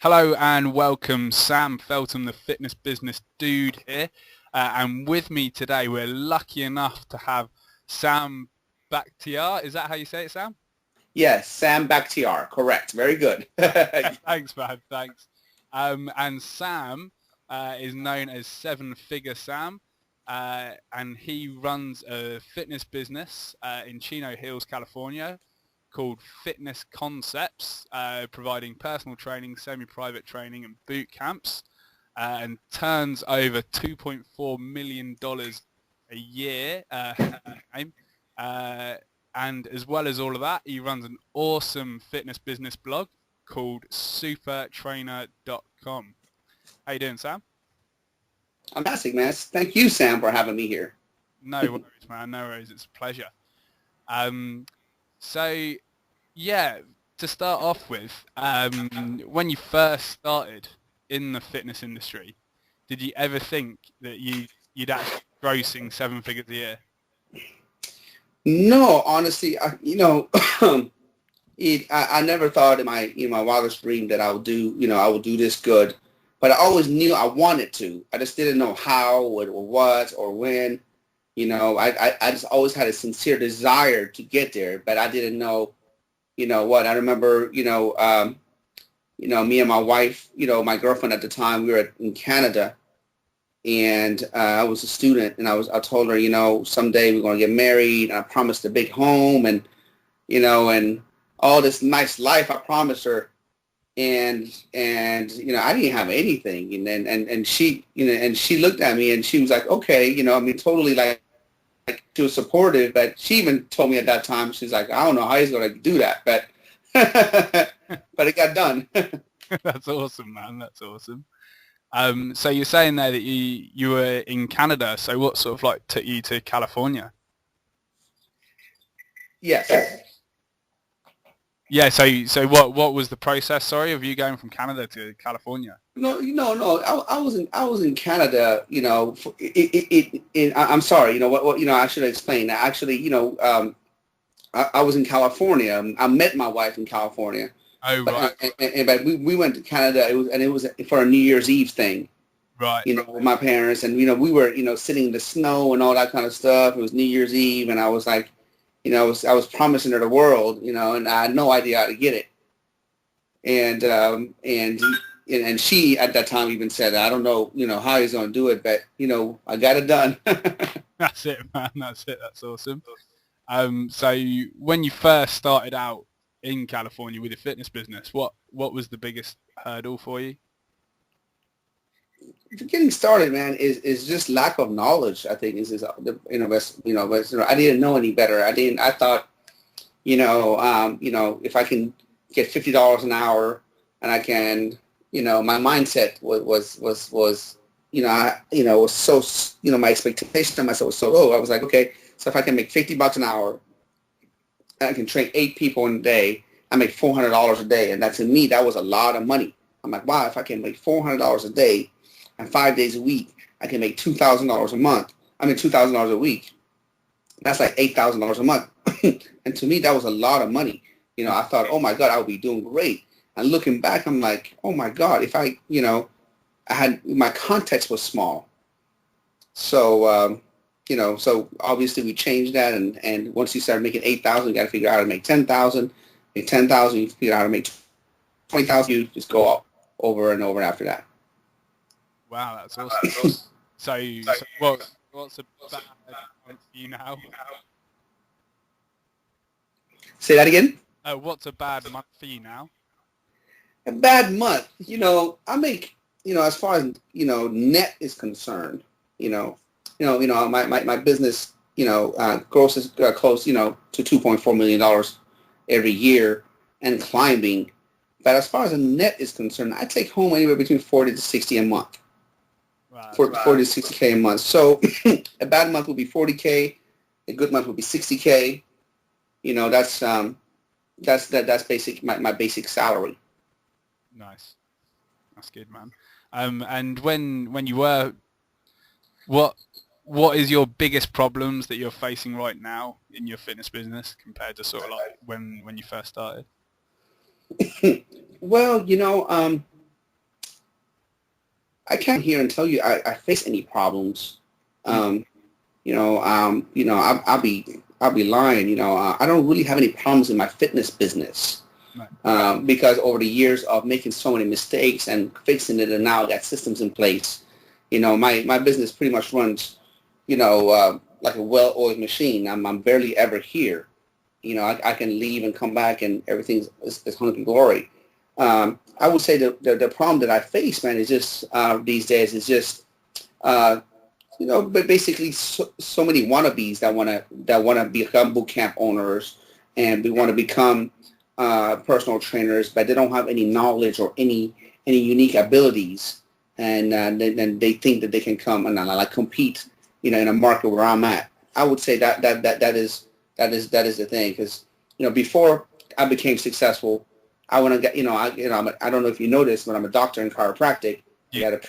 Hello and welcome, Sam Feltham, the fitness business dude here. And with me today, we're lucky enough to have Sam Bakhtiar. Is that how you say it, Sam? Yes, Sam Bakhtiar. Correct. Very good. Thanks, man. Thanks. And Sam is known as Seven Figure Sam, and he runs a fitness business in Chino Hills, California, called Fitness Concepts, providing personal training, semi-private training, and boot camps, and turns over $2.4 million a year. uh, and as well as all of that, he runs an awesome fitness business blog called supertrainer.com. How you doing, Sam? Fantastic, man. Thank you, Sam, for having me here. No worries, man. No worries. It's a pleasure. Um, So, yeah, to start off with, when you first started in the fitness industry, did you ever think that you'd actually be grossing seven figures a year? No, honestly, I never thought in my wildest dream that I would do this good, but I always knew I wanted to. I just didn't know how or what or when. I just always had a sincere desire to get there, but I didn't know, what. I remember, me and my wife, my girlfriend at the time, we were in Canada, and I was a student, and I told her, someday we're going to get married, and I promised a big home, and all this nice life I promised her, and I didn't have anything, and she, and she looked at me, and she was like, okay, I mean, totally like she was supportive, but she even told me at that time, she's like, I don't know how he's going to do that, but but it got done. That's awesome, man. That's awesome. So you're saying there that you were in Canada. So what sort of like took you to California? Yes. Yeah. So what was the process? Sorry, of you going from Canada to California? No, no. I was in Canada. I'm sorry. What. I should explain. Actually, I was in California. I met my wife in California, Oh, but right. but we went to Canada. It was for a New Year's Eve thing. Right. With my parents, and we were sitting in the snow and all that kind of stuff. It was New Year's Eve, and I was like, I was promising her the world, and I had no idea how to get it. And and she at that time even said, I don't know, how he's going to do it, but I got it done. That's it, man. That's it. That's awesome. So when you first started out in California with your fitness business, what was the biggest hurdle for you? Getting started, man, is just lack of knowledge. I think is just but I didn't know any better. I thought, if I can get $50 an hour, and I can, my mindset was, was so, my expectation of myself was so low. I was like, okay, so if I can make $50 an hour, and I can train 8 people in a day, I make $400 a day, and that, to me, that was a lot of money. I'm like, wow, if I can make $400 a day and 5 days a week, I can make $2,000 a month. I mean, $2,000 a week. That's like $8,000 a month. And to me, that was a lot of money. I thought, oh my God, I would be doing great. And looking back, I'm like, oh my God, if I had, my context was small. So, so obviously we changed that. And once you start making 8,000, you got to figure out how to make 10,000. Make 10,000, you figure out how to make 20,000. You just go up over and over after that. Wow, that's awesome. So what's a bad month for you now? Say that again. What's a bad month for you now? A bad month, I make, as far as, net is concerned, my business, grosses close, to $2.4 million every year and climbing. But as far as the net is concerned, I take home anywhere between 40 to 60 a month. Wow. 40 to 60K a month. So a bad month would be 40K. A good month would be 60K. That's basic, my basic salary. Nice. That's good, man. And when you were, what is your biggest problems that you're facing right now in your fitness business compared to sort of like when you first started? Well, I can't hear and tell you I face any problems. Um, I'll be lying. I don't really have any problems in my fitness business. No. Because over the years of making so many mistakes and fixing it, and now I got systems in place, my business pretty much runs, like a well-oiled machine. I'm barely ever here. I can leave and come back and everything is hunky glory. I would say the problem that I face, man, is just these days is just but basically so many wannabes that wanna become boot camp owners and we want to become personal trainers, but they don't have any knowledge or any unique abilities, and then they think that they can come and like compete, in a market where I'm at. I would say that is the thing, because before I became successful, I want to get I don't know if you know this, but I'm a doctor in chiropractic. Yeah. I got a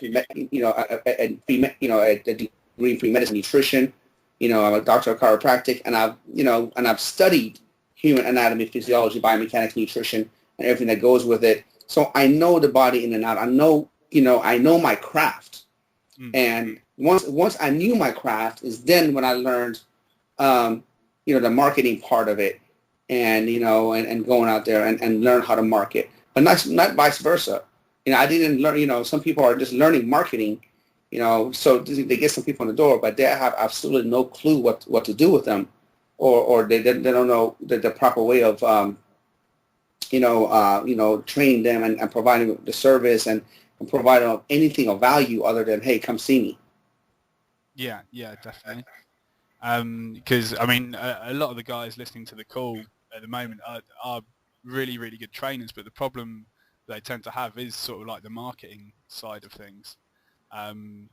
degree in pre-medicine nutrition. I'm a doctor of chiropractic, and I've studied human anatomy, physiology, biomechanics, nutrition, and everything that goes with it. So I know the body in and out. I know my craft. And once I knew my craft is then when I learned, the marketing part of it, and and going out there and learn how to market, but not vice versa. I didn't learn. Some people are just learning marketing, so they get some people in the door, but they have absolutely no clue what to do with them, or they don't know the proper way of training them and providing the service and providing anything of value other than, hey, come see me. Yeah, definitely. Because I mean, a lot of the guys listening to the call at the moment are really, really good trainers, but the problem they tend to have is sort of like the marketing side of things. And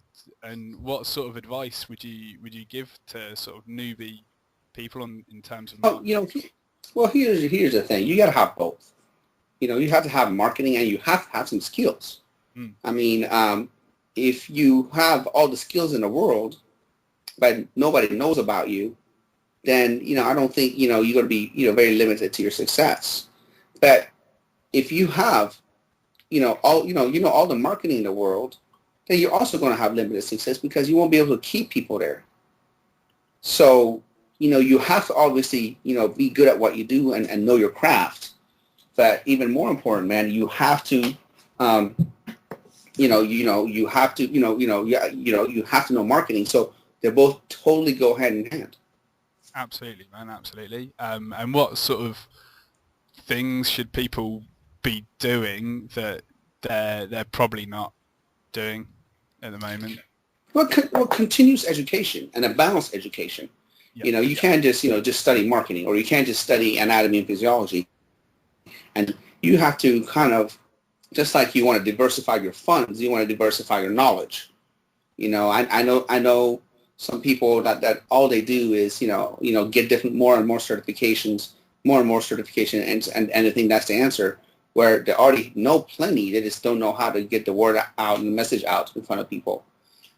what sort of advice would you give to sort of newbie people in terms of marketing? Well, here's the thing. You got to have both. You have to have marketing and you have to have some skills. I mean, if you have all the skills in the world, but nobody knows about you, then, I don't think, you're going to be, very limited to your success. But if you have, all the marketing in the world, then you're also going to have limited success because you won't be able to keep people there. So, you have to obviously, be good at what you do and know your craft. But even more important, man, you have to, you have to, you have to know marketing. So they both totally go hand in hand. Absolutely, man, absolutely. And what sort of things should people be doing that they're probably not doing at the moment? Well, continuous education and a balanced education. Yep. You can't just, just study marketing, or you can't just study anatomy and physiology. And you have to kind of, just like you want to diversify your funds, you want to diversify your knowledge. I know some people that all they do is, get more and more certifications, and they think that's the answer, where they already know plenty. They just don't know how to get the word out and the message out in front of people.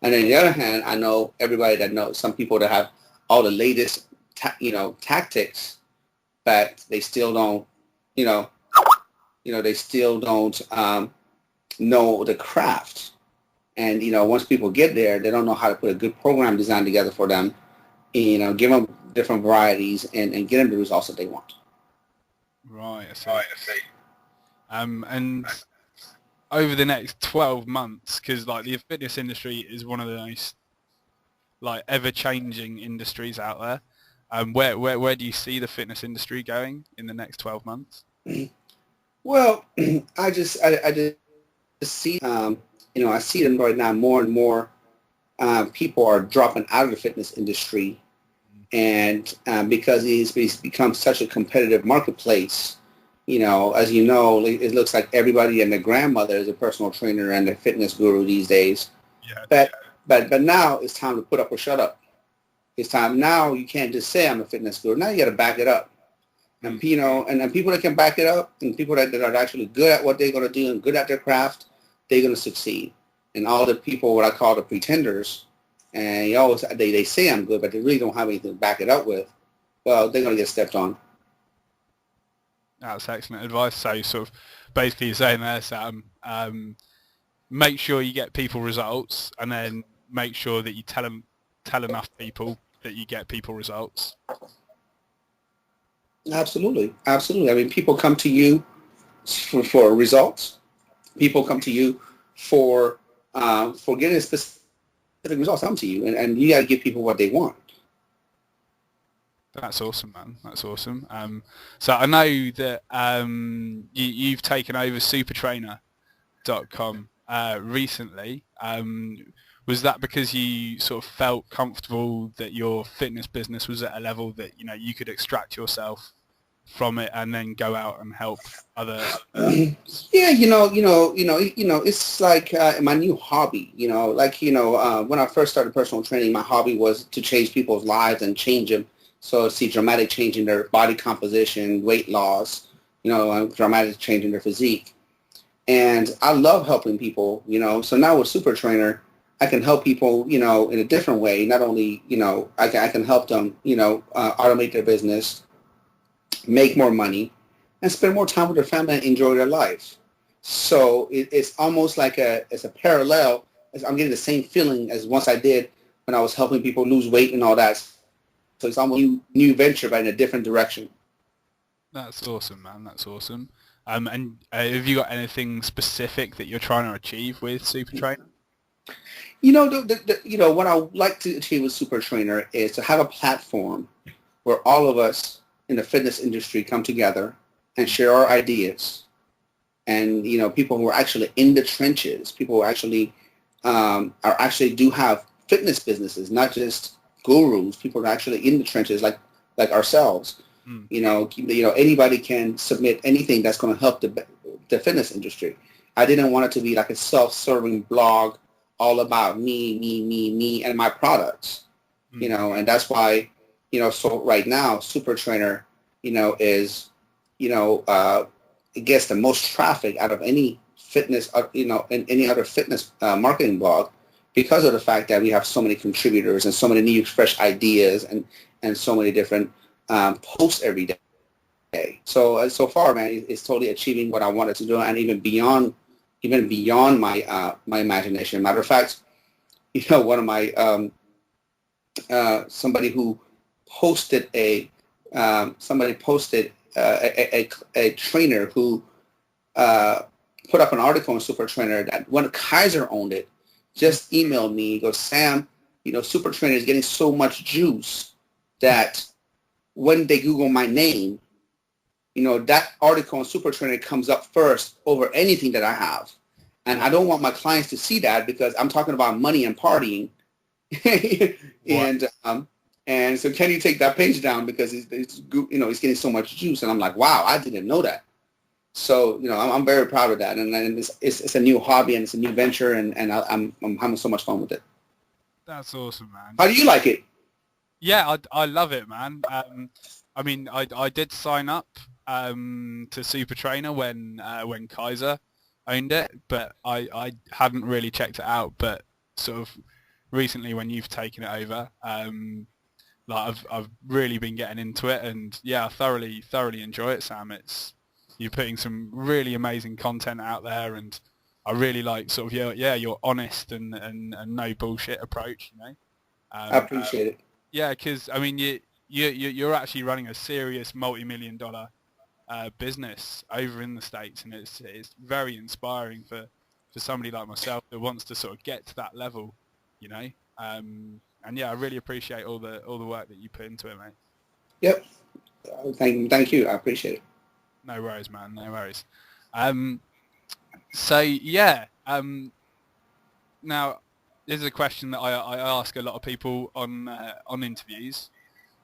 And on the other hand, I know everybody that knows some people that have all the latest, tactics, but they still don't, they still don't know the craft. And, once people get there, they don't know how to put a good program design together for them, and, give them different varieties and get them the results that they want. Right, I see. And over the next 12 months, because like the fitness industry is one of the most like ever-changing industries out there. Where do you see the fitness industry going in the next 12 months? Well, I just see, I see them right now more and more. People are dropping out of the fitness industry, and because it's become such a competitive marketplace, as you know, it looks like everybody and their grandmother is a personal trainer and a fitness guru these days. Yeah. But now it's time to put up or shut up. It's time now. You can't just say I'm a fitness guru. Now you got to back it up. And and people that can back it up, and people that are actually good at what they're going to do and good at their craft, they're going to succeed. And all the people, what I call the pretenders, and they say I'm good, but they really don't have anything to back it up with. Well, they're going to get stepped on. That's excellent advice. So sort of basically you're saying there, Sam, make sure you get people results, and then make sure that you tell enough people that you get people results. Absolutely, absolutely. I mean, people come to you for results. People come to you for getting specific results. Come to you, and you got to give people what they want. That's awesome, man. That's awesome. So I know that you've taken over supertrainer.com recently. Was that because you sort of felt comfortable that your fitness business was at a level that you could extract yourself from it and then go out and help other? Yeah, it's like my new hobby. When I first started personal training, my hobby was to change people's lives and change them. So see dramatic change in their body composition, weight loss, dramatic change in their physique. And I love helping people, So now with Super Trainer, I can help people, in a different way. Not only, I can help them, automate their business, make more money, and spend more time with their family and enjoy their life. So it's almost like it's a parallel. I'm getting the same feeling as once I did when I was helping people lose weight and all that. So it's almost a new venture, but in a different direction. That's awesome, man. That's awesome. And have you got anything specific that you're trying to achieve with Super Trainer? What I would like to achieve with Super Trainer is to have a platform where all of us in the fitness industry come together and share our ideas. And, people who are actually in the trenches, people who actually do have fitness businesses, not just gurus, people who are actually in the trenches like ourselves. Anybody can submit anything that's going to help the fitness industry. I didn't want it to be like a self-serving blog all about me, and my products, and that's why, so right now, Super Trainer, is, it gets the most traffic out of any fitness, and any other fitness marketing blog because of the fact that we have so many contributors and so many new fresh ideas and so many different posts every day. So far, man, it's totally achieving what I wanted to do, and even beyond my my imagination. Matter of fact, one of my somebody who posted a trainer who put up an article on Super Trainer that when Kaiser owned it, just emailed me. He goes, Sam, Super Trainer is getting so much juice that when they Google my name, that article on Super Trainer comes up first over anything that I have. And I don't want my clients to see that because I'm talking about money and partying. And so can you take that page down because it's getting so much juice. And I'm like, wow, I didn't know that. So, I'm very proud of that. And it's a new hobby and it's a new venture and I'm having so much fun with it. That's awesome, man. How do you like it? Yeah, I love it, man. I mean, I did sign up to Super Trainer when Kaiser owned it, but I hadn't really checked it out. But sort of recently, when you've taken it over, I've really been getting into it, and yeah, I thoroughly enjoy it, Sam. You're putting some really amazing content out there, and I really like sort of your honest and no bullshit approach. I appreciate it. Yeah, because I mean, you're actually running a serious multi-million-dollar business over in the States, and it's very inspiring for somebody like myself that wants to sort of get to that level, And yeah, I really appreciate all the work that you put into it, mate. Yep. Thank you. I appreciate it. No worries, man. No worries. So yeah. Now, this is a question that I ask a lot of people on interviews,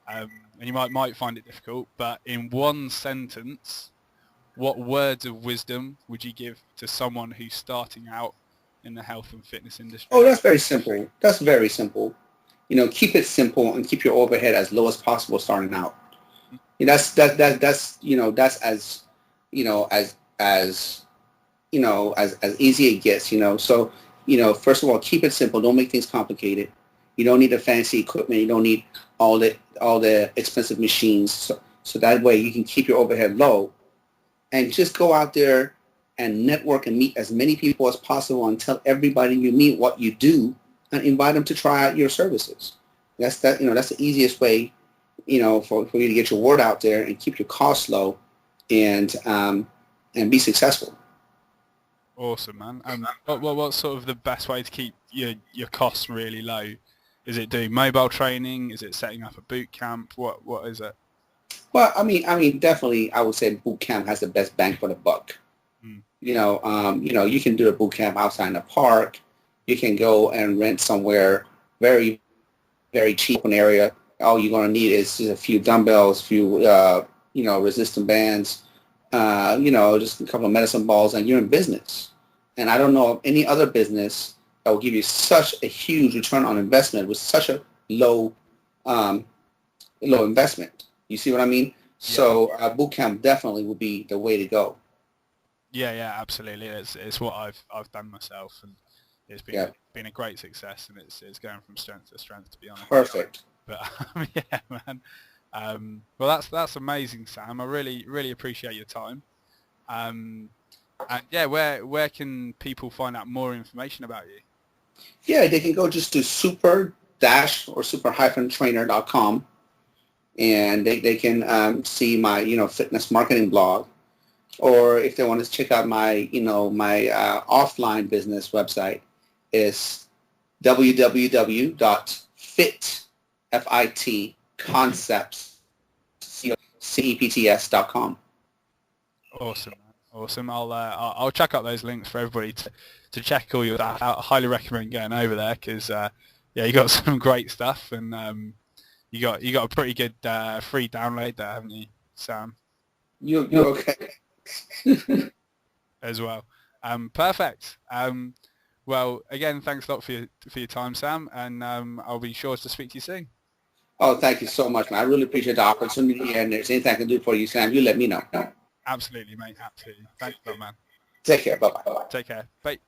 and you might find it difficult. But in one sentence, what words of wisdom would you give to someone who's starting out in the health and fitness industry? Oh, that's very simple. That's very simple. Keep it simple and keep your overhead as low as possible starting out. That's as easy it gets. So first of all, keep it simple. Don't make things complicated. You don't need the fancy equipment. You don't need all the expensive machines. So that way you can keep your overhead low, and just go out there and network and meet as many people as possible and tell everybody you meet what you do and invite them to try out your services. That's the easiest way, for you to get your word out there and keep your costs low and be successful. Awesome, man. What's sort of the best way to keep your costs really low? Is it doing mobile training? Is it setting up a boot camp? What is it? Well, I mean, definitely, I would say boot camp has the best bang for the buck. Mm. You can do a boot camp outside in the park. You can go and rent somewhere very, very cheap an area. All you're going to need is just a few dumbbells, resistant bands, just a couple of medicine balls, and you're in business. And I don't know of any other business that will give you such a huge return on investment with such a low investment. You see what I mean? Yeah. So boot camp definitely would be the way to go. Yeah, absolutely. It's what I've done myself, and it's been a great success, and it's going from strength to strength, to be honest. Perfect. But yeah, man. Well, that's amazing, Sam. I really appreciate your time. And yeah, where can people find out more information about you? Yeah, they can go just to super-trainer.com, and they can see my fitness marketing blog, or if they want to check out my offline business website, is www.fitconcepts.com. Awesome. I'll check out those links for everybody to check all your stuff out. I highly recommend going over there because you got some great stuff, and you got a pretty good free download there, haven't you, Sam? You're okay. As well. Perfect. Well, again, thanks a lot for your time, Sam, and I'll be sure to speak to you soon. Oh, thank you so much, man. I really appreciate the opportunity, and if there's anything I can do for you, Sam, you let me know. Absolutely, mate. Absolutely. Thanks a lot, man. Take care. Bye-bye. Take care. Bye.